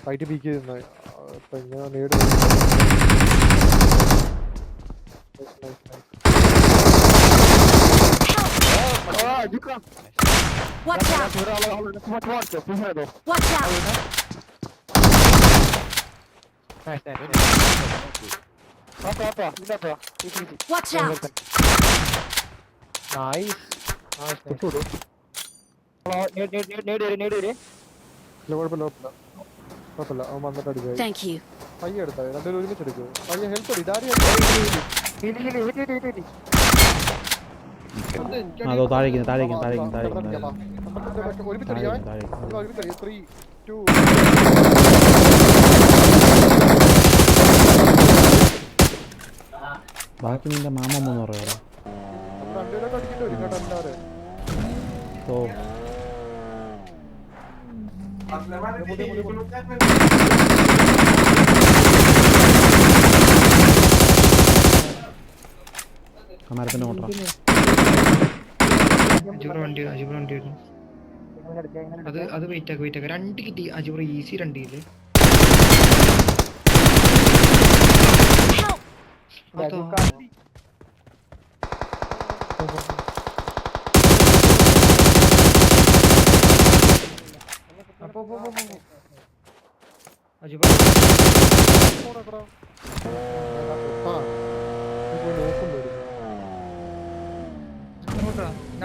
Fight peak ചെയ്യുന്ന ഇങ്ങനെ നേട്. Watch out! Watch out! Watch out! കുഴപ്പമില്ല അവൻ വന്നിട്ട് അടിക്കുക. Thank you. പയ്യെ എടുത്താൽ രണ്ടുപേരും ഒരുമിച്ച് എടുക്കുക. പയ്യെ ഹെൽപ്പ് അടി. അതോ താഴേക്ക് താഴേക്ക് ഒരുമിച്ച് അടിയാ. 3, 2 ബാക്കി നിന്റെ മാമ എന്ന് പറയാ. രണ്ടുപേരൊക്കെ അടിക്കേണ്ടി വരും കേട്ടോ എല്ലാവരും. ഓ കമാരത്തിന്റെ ഓട്ടം അത് വെയിറ്റ് ആക്കുക 2 കിട്ടി അജൂർ ഈസി 2 കിട്ടി.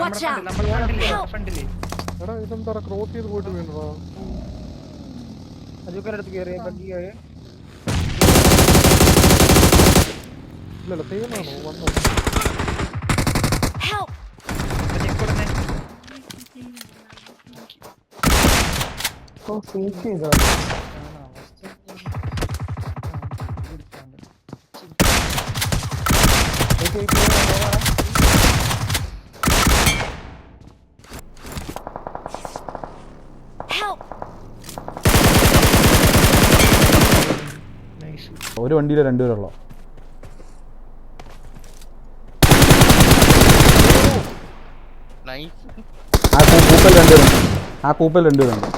Watch out! ഫ്രണ്ടില് എടാ ഇതെന്താ ക്രോസ് ചെയ്ത് പോയിട്ട് വീണോ? ഇല്ലല്ല തേമാണോ വന്നോ? Help! Help! ഒരു വണ്ടിയിൽ രണ്ടുപേരുള്ളോ? ആ കൂപ്പൽ രണ്ടുപേരുണ്ട്.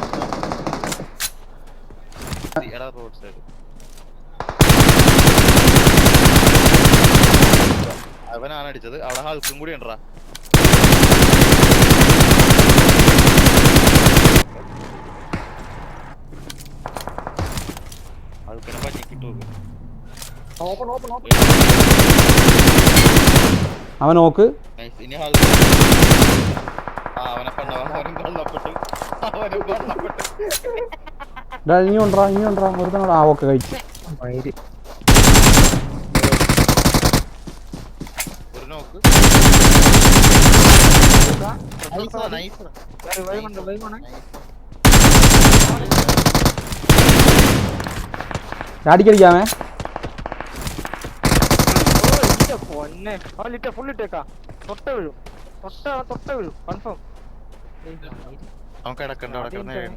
അവനാണ് അടിച്ചത്. അവിടെ ഹൾക്കും കൂടി ഉണ്ടറാ. ഹൾക്കിനെ പറ്റി കിട്ടൂ. അവൻ നോക്ക്. ഇനി ഹൾക്ക് അവനെ കൊള്ളപ്പെട്ടു. ഇനി കൊണ്ടാ ഒരുത്തനോട്. ആ ഓക്കെ കഴിച്ചു. ഒരു നോക്ക് ചാടിക്കടിക്കാമേ. അവൻ കിടക്കണ്ട. അവിടെ കിടന്ന് നോക്ക്.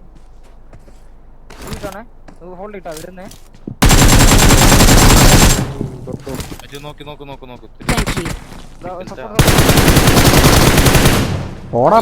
Thank you. ഓടാ.